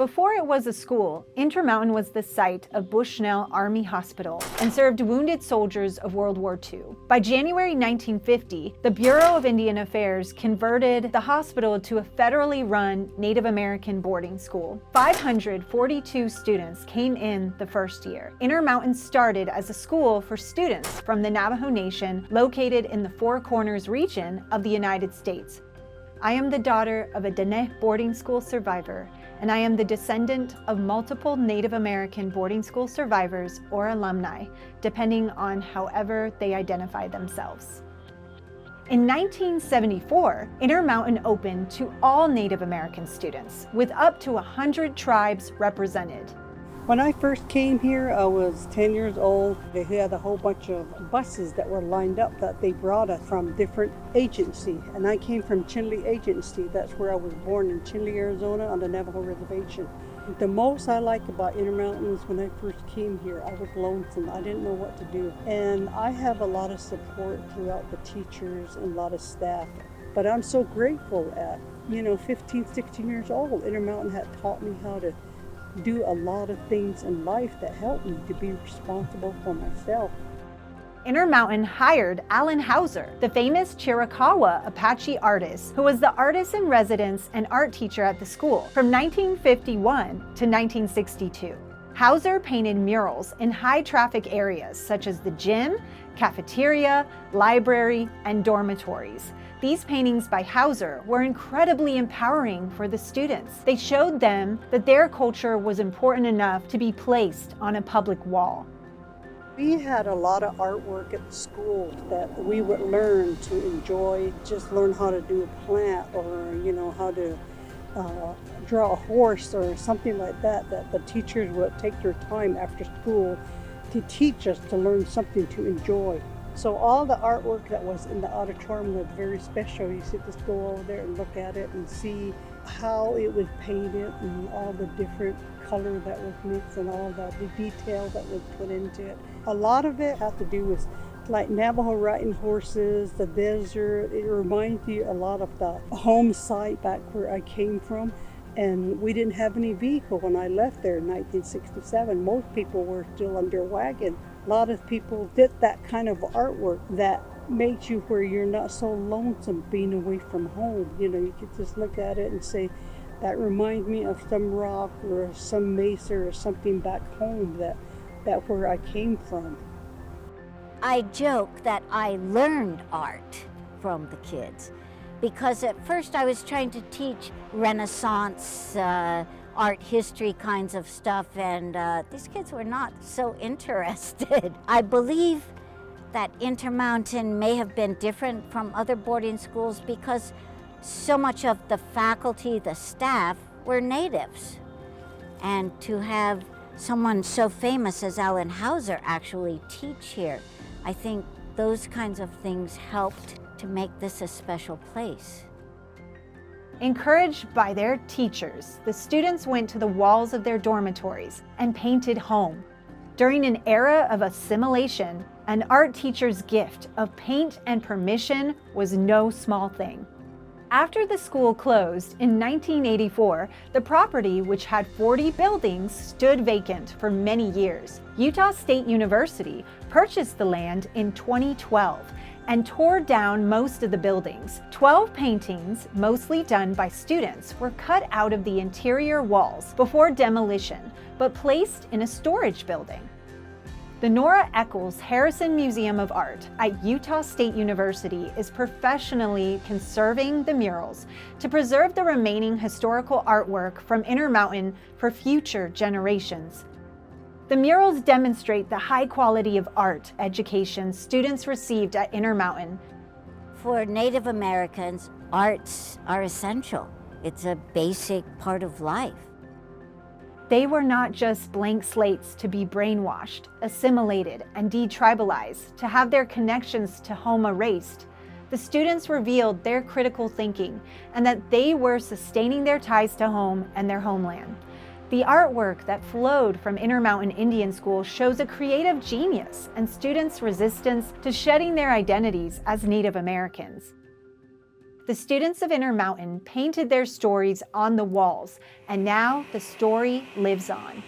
Before it was a school, Intermountain was the site of Bushnell Army Hospital and served wounded soldiers of World War II. By January 1950, the Bureau of Indian Affairs converted the hospital to a federally run Native American boarding school. 542 students came in the first year. Intermountain started as a school for students from the Navajo Nation located in the Four Corners region of the United States. I am the daughter of a Dene boarding school survivor, and I am the descendant of multiple Native American boarding school survivors or alumni, depending on however they identify themselves. In 1974, Intermountain opened to all Native American students, with up to 100 tribes represented. When I first came here, I was 10 years old. They had a whole bunch of buses that were lined up that they brought us from different agencies. And I came from Chinle Agency. That's where I was born, in Chinle, Arizona, on the Navajo Reservation. The most I like about Intermountain is when I first came here, I was lonesome. I didn't know what to do. And I have a lot of support throughout the teachers and a lot of staff. But I'm so grateful at, 15, 16 years old, Intermountain had taught me how to do a lot of things in life that helped me to be responsible for myself. Intermountain hired Alan Hauser, the famous Chiricahua Apache artist, who was the artist in residence and art teacher at the school from 1951 to 1962. Hauser painted murals in high-traffic areas such as the gym, cafeteria, library, and dormitories. These paintings by Hauser were incredibly empowering for the students. They showed them that their culture was important enough to be placed on a public wall. We had a lot of artwork at the school that we would learn to enjoy, just learn how to do a plant or, how to draw a horse or something like that, that the teachers would take their time after school to teach us to learn something to enjoy. So all the artwork that was in the auditorium was very special. You should just go over there and look at it and see how it was painted and all the different color that was mixed and all the detail that was put into it. A lot of it had to do with like Navajo riding horses, the desert. It reminds you a lot of the home site back where I came from. And we didn't have any vehicle when I left there in 1967. Most people were still under wagon. A lot of people did that kind of artwork that makes you where you're not so lonesome being away from home. You could just look at it and say, that reminds me of some rock or some mesa or something back home that where I came from. I joke that I learned art from the kids, because at first I was trying to teach Renaissance art history kinds of stuff, and these kids were not so interested. I believe that Intermountain may have been different from other boarding schools because so much of the faculty, the staff, were natives. And to have someone so famous as Alan Hauser actually teach here, I think those kinds of things helped to make this a special place. Encouraged by their teachers, the students went to the walls of their dormitories and painted home. During an era of assimilation, an art teacher's gift of paint and permission was no small thing. After the school closed in 1984, the property, which had 40 buildings, stood vacant for many years. Utah State University purchased the land in 2012 and tore down most of the buildings. 12 paintings, mostly done by students, were cut out of the interior walls before demolition, but placed in a storage building. The Nora Eccles Harrison Museum of Art at Utah State University is professionally conserving the murals to preserve the remaining historical artwork from Intermountain for future generations. The murals demonstrate the high quality of art education students received at Intermountain. For Native Americans, arts are essential. It's a basic part of life. They were not just blank slates to be brainwashed, assimilated, and detribalized, to have their connections to home erased. The students revealed their critical thinking and that they were sustaining their ties to home and their homeland. The artwork that flowed from Intermountain Indian School shows a creative genius and students' resistance to shedding their identities as Native Americans. The students of Intermountain painted their stories on the walls, and now the story lives on.